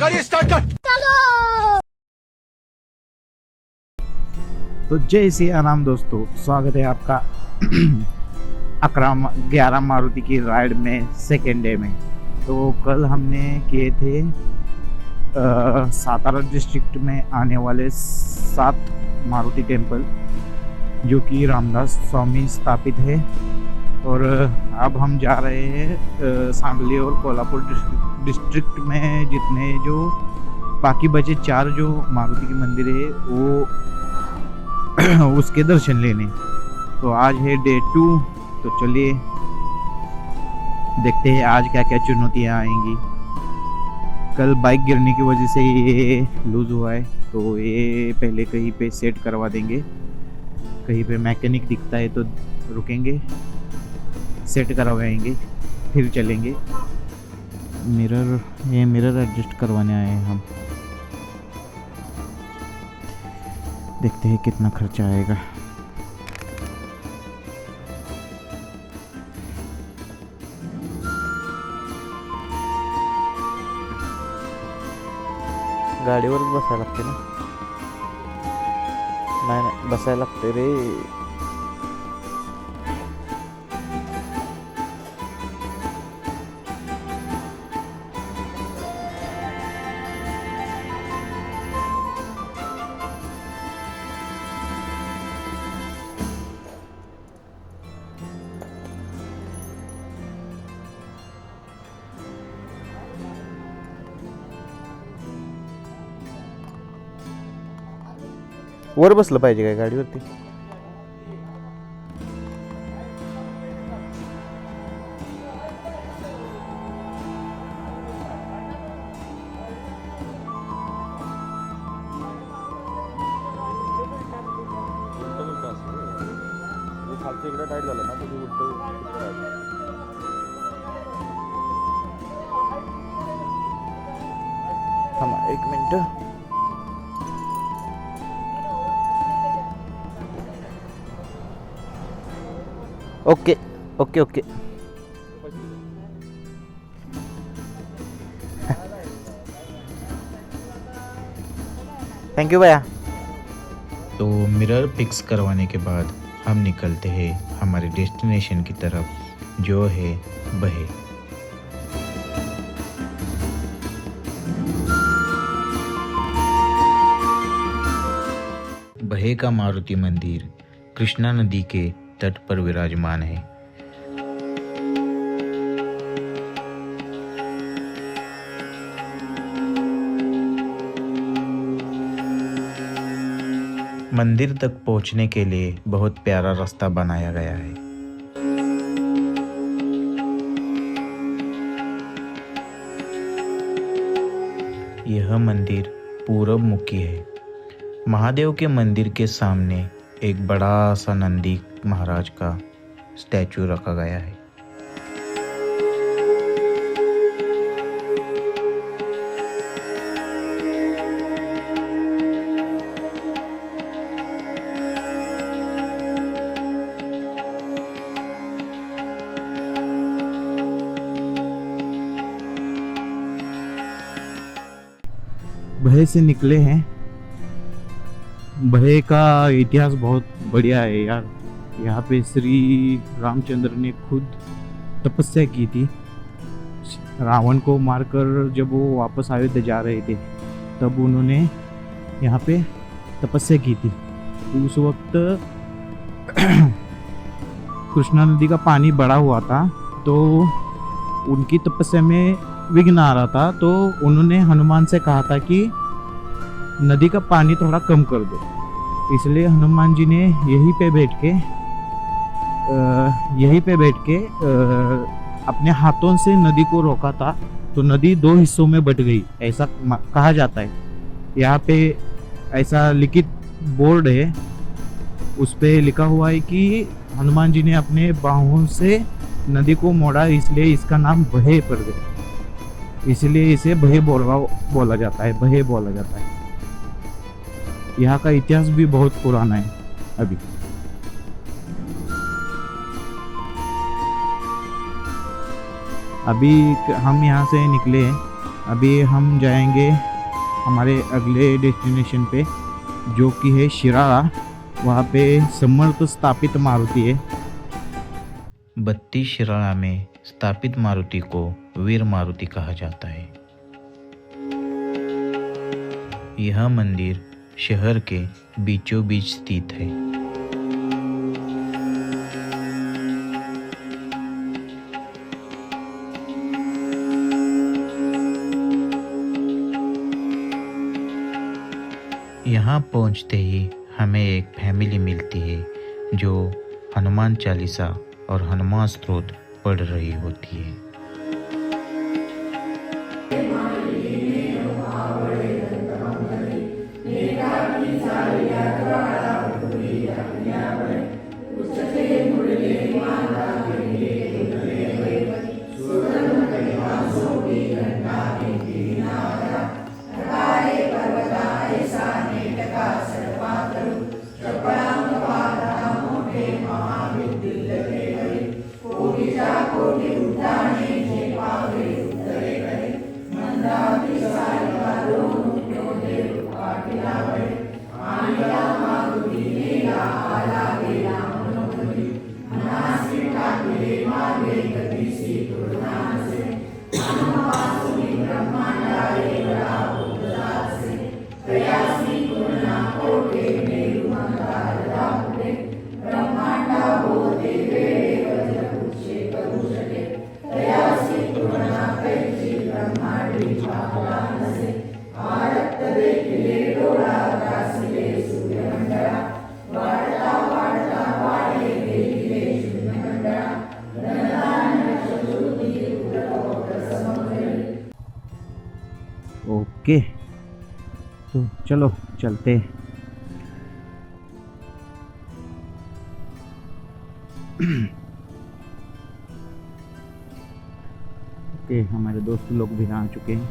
गाड़ी स्टार्ट कर। तो जय सिया राम दोस्तों, स्वागत है आपका 11 मारुति की राइड में सेकेंड डे में। तो कल हमने किए थे सातारा डिस्ट्रिक्ट में आने वाले 7 मारुति टेम्पल जो कि रामदास स्वामी स्थापित है। और अब हम जा रहे हैं सांगली और कोल्हापुर डिस्ट्रिक्ट में जितने जो बाकी बचे 4 जो मारुति के मंदिर है वो उसके दर्शन लेने। तो आज है डे 2, तो चलिए देखते हैं आज क्या क्या चुनौतियाँ आएंगी। कल बाइक गिरने की वजह से ये लूज़ हुआ है, तो ये पहले कहीं पे सेट करवा देंगे। कहीं पे मैकेनिक दिखता है तो रुकेंगे, सेट करवाएंगे, फिर चलेंगे। ये मिरर एडजस्ट करवाने आए हैं हम। देखते हैं कितना खर्चा आएगा। गाडीवरच बसायला लागते ना? नाही बसायला लागते रे. वर बसलं पाहिजे काय गाडीवरती? खालचं इकडे टाईट झालं ना, तुझी उलट थांबा 1 minute. Okay okay okay. Thank you भैया. तो मिरर फिक्स करवाने के बाद हम निकलते हैं हमारे डेस्टिनेशन की तरफ जो है बहे। बहे का मारुति मंदिर कृष्णा नदी के तट पर विराजमान है। मंदिर तक पहुंचने के लिए बहुत प्यारा रास्ता बनाया गया है। यह मंदिर पूरब मुखी है। महादेव के मंदिर के सामने एक बड़ा सा नंदी महाराज का स्टैचू रखा गया है। बहे से निकले हैं। बहे का इतिहास बहुत बढ़िया है यार। यहाँ पे श्री रामचंद्र ने खुद तपस्या की थी। रावण को मारकर जब वो वापस अयोध्या जा रहे थे तब उन्होंने यहाँ पे तपस्या की थी। उस वक्त कृष्णा नदी का पानी बढ़ा हुआ था, तो उनकी तपस्या में विघ्न आ रहा था। तो उन्होंने हनुमान से कहा था कि नदी का पानी थोड़ा कम कर दो। इसलिए हनुमान जी ने यहीं पे बैठ के अपने हाथों से नदी को रोका था, तो नदी 2 हिस्सों में बट गई, ऐसा कहा जाता है। यहाँ पे ऐसा लिखित बोर्ड है, उस पे लिखा हुआ है कि हनुमान जी ने अपने बाहों से नदी को मोड़ा, इसलिए इसका नाम बहे पड़ गया। इसलिए इसे बहे बोला जाता है, बहे बोला जाता है। यहाँ का इतिहास भी बहुत पुराना है। अभी हम यहाँ से निकले हैं अभी हम जाएंगे हमारे अगले डेस्टिनेशन पे, जो कि है शिराला। वहाँ पे समर्थ स्थापित मारुति है। बत्ती शिराला में स्थापित मारुति को वीर मारुति कहा जाता है। यह मंदिर शहर के बीचों बीच स्थित है। यहाँ पहुँचते ही हमें एक फैमिली मिलती है जो हनुमान चालीसा और हनुमान स्तोत्र पढ़ रही होती है। ओके, तो चलो चलते। ओके, हमारे दोस्त लोग भी आ चुके हैं।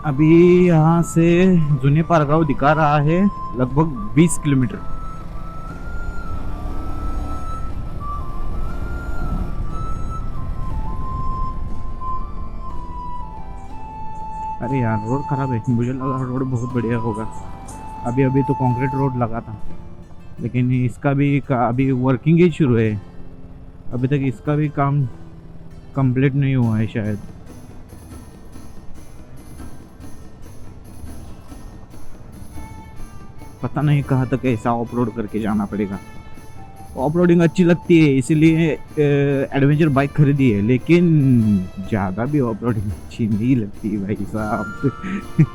अभी यहाँ से जुने पारगांव दिखा रहा है लगभग 20 किलोमीटर। अरे यार, रोड खराब है। मुझे लगा रोड बहुत बढ़िया होगा। अभी अभी तो कंक्रीट रोड लगा था, लेकिन इसका भी अभी वर्किंग ही शुरू है। अभी तक इसका भी काम कंप्लीट नहीं हुआ है शायद। पता नहीं कहाँ तक ऐसा ऑफ रोड करके जाना पड़ेगा। ऑफ रोडिंग अच्छी लगती है, इसीलिए एडवेंचर बाइक खरीदी है, लेकिन ज़्यादा भी ऑफ रोडिंग अच्छी नहीं लगती भाई साहब।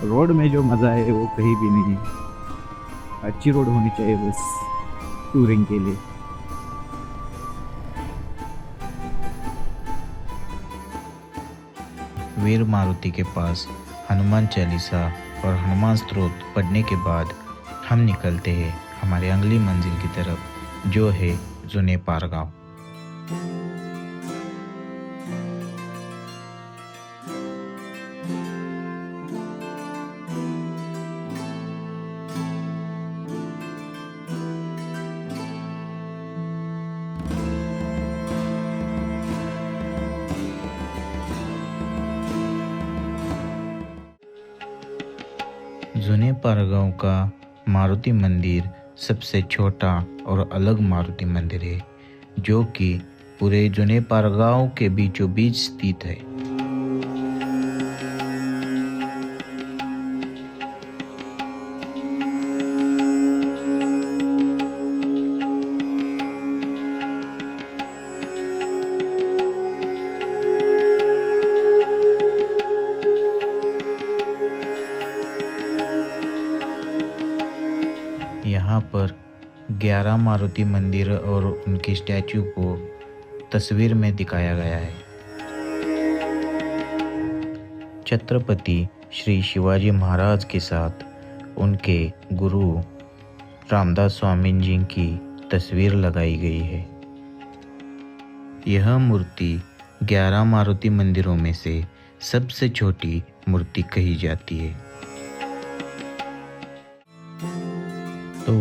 रोड में जो मज़ा है वो कहीं भी नहीं है। अच्छी रोड होनी चाहिए बस टूरिंग के लिए। वीर मारुति के पास हनुमान चालीसा और हनुमान स्तोत्र पढ़ने के बाद हम निकलते हैं हमारे अगली मंजिल की तरफ, जो है जुने पारगांव। जुने पारगांव का मारुति मंदिर सबसे छोटा और अलग मारुति मंदिर है, जो कि पूरे जुने पारगांव के बीचों बीच स्थित है। यहाँ पर 11 मारुति मंदिर और उनके स्टैचू को तस्वीर में दिखाया गया है। छत्रपति श्री शिवाजी महाराज के साथ उनके गुरु रामदास स्वामी जी की तस्वीर लगाई गई है। यह मूर्ति 11 मारुति मंदिरों में से सबसे छोटी मूर्ति कही जाती है। तो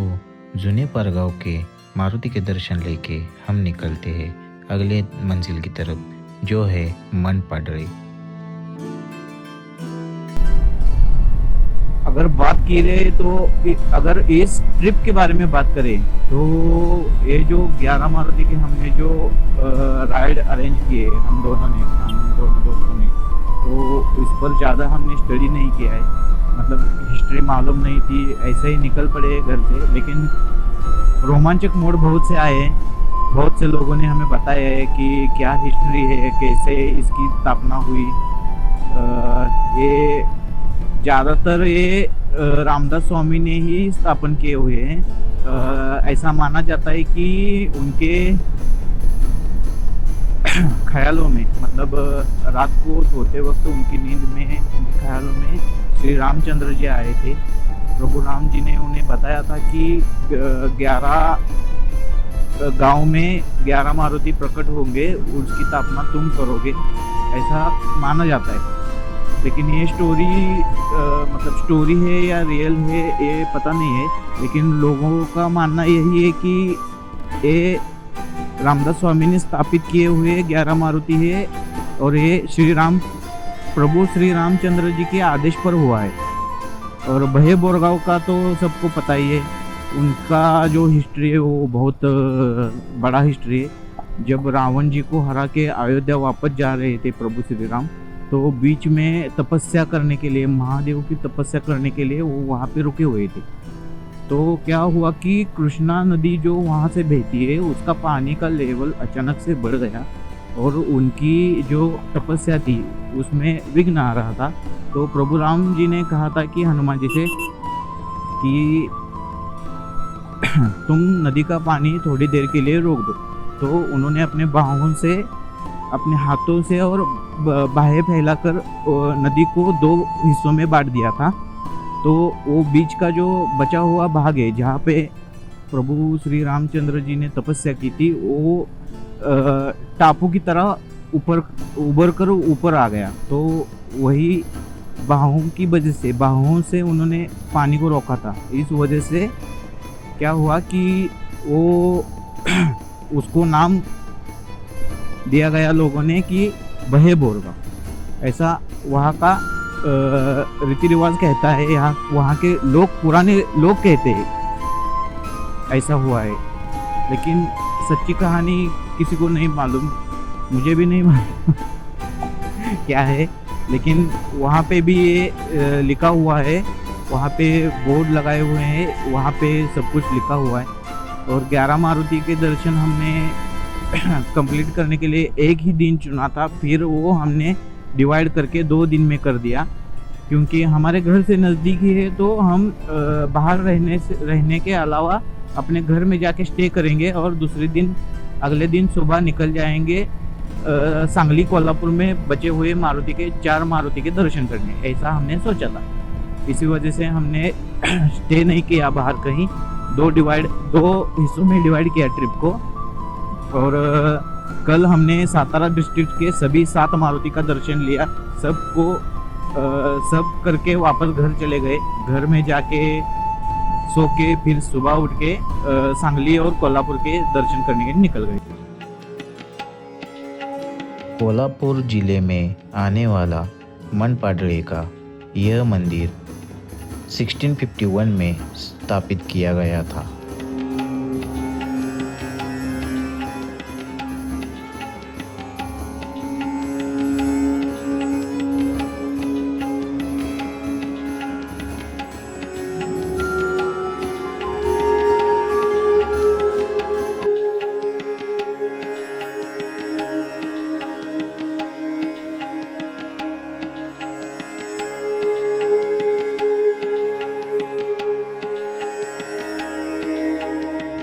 जुने पारगांव के मारुति के दर्शन लेके हम निकलते हैं अगले मंजिल की तरफ, जो है मनपाडळे। अगर बात की रहे तो अगर इस ट्रिप के बारे में बात करें तो ये जो 11 मारुति के हमने जो राइड अरेंज किए हम दोनों दोस्तों ने, तो इस पर ज़्यादा हमने स्टडी नहीं किया है, मतलब हिस्ट्री मालूम नहीं थी, ऐसे ही निकल पड़े घर से। लेकिन रोमांचक मोड़ बहुत से आए हैं, बहुत से लोगों ने हमें बताया है कि क्या हिस्ट्री है, कैसे इसकी स्थापना हुई। ये ज़्यादातर ये रामदास स्वामी ने ही स्थापन किए हुए हैं। ऐसा माना जाता है कि उनके ख्यालों में, मतलब रात को सोते वक्त उनकी नींद में, उनके ख्यालों में श्री रामचंद्र जी आए थे। प्रभु राम जी ने उन्हें बताया था कि 11 गांव में 11 मारुति प्रकट होंगे, उसकी स्थापना तुम करोगे, ऐसा माना जाता है। लेकिन ये स्टोरी मतलब स्टोरी है या रियल है ये पता नहीं है, लेकिन लोगों का मानना यही है कि ये रामदास स्वामी ने स्थापित किए हुए 11 मारुति है और ये प्रभु श्री रामचंद्र जी के आदेश पर हुआ है। और भये बोरगांव का तो सबको पता ही है, उनका जो हिस्ट्री है वो बहुत बड़ा हिस्ट्री है। जब रावण जी को हरा के अयोध्या वापस जा रहे थे प्रभु श्री राम, तो बीच में तपस्या करने के लिए, महादेव की तपस्या करने के लिए वो वहाँ पे रुके हुए थे। तो क्या हुआ कि कृष्णा नदी जो वहाँ से बहती है उसका पानी का लेवल अचानक से बढ़ गया और उनकी जो तपस्या थी उसमें विघ्न आ रहा था। तो प्रभु राम जी ने कहा था कि हनुमान जी से कि तुम नदी का पानी थोड़ी देर के लिए रोक दो। तो उन्होंने अपने बाहों से, अपने हाथों से और बाहें फैलाकर नदी को 2 हिस्सों में बांट दिया था। तो वो बीच का जो बचा हुआ भाग है जहाँ पे प्रभु श्री रामचंद्र जी ने तपस्या की थी, वो टापू की तरह उभर कर ऊपर आ गया। तो वही बाहों की वजह से, बाहों से उन्होंने पानी को रोका था। इस वजह से क्या हुआ कि वो उसको नाम दिया गया लोगों ने कि भये बोरगांव, ऐसा वहाँ का रीति रिवाज कहता है। यहाँ वहाँ के लोग, पुराने लोग कहते हैं ऐसा हुआ है, लेकिन सच्ची कहानी किसी को नहीं मालूम, मुझे भी नहीं मालूम क्या है। लेकिन वहाँ पे भी ये लिखा हुआ है, वहाँ पे बोर्ड लगाए हुए हैं, वहाँ पे सब कुछ लिखा हुआ है। और 11 मारुति के दर्शन हमने कंप्लीट करने के लिए एक ही दिन चुना था, फिर वो हमने डिवाइड करके 2 दिन में कर दिया, क्योंकि हमारे घर से नज़दीक ही है। तो हम बाहर रहने के अलावा अपने घर में जाके स्टे करेंगे और दूसरे दिन, अगले दिन सुबह निकल जाएंगे सांगली कोल्हापुर में बचे हुए मारुति के 4 मारुति के दर्शन करने, ऐसा हमने सोचा था। इसी वजह से हमने स्टे नहीं किया बाहर कहीं, 2 हिस्सों में डिवाइड किया ट्रिप को। और कल हमने सातारा डिस्ट्रिक्ट के सभी 7 मारुति का दर्शन लिया, सब करके वापस घर चले गए। घर में जाके सो के फिर सुबह उठ के सांगली और कोल्हापुर के दर्शन करने के लिए निकल गए। कोल्हापुर जिले में आने वाला मनपाडळे का यह मंदिर 1651 में स्थापित किया गया था।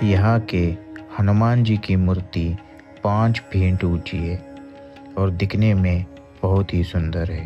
यहाँ के हनुमान जी की मूर्ति 5 फीट ऊंची है और दिखने में बहुत ही सुंदर है।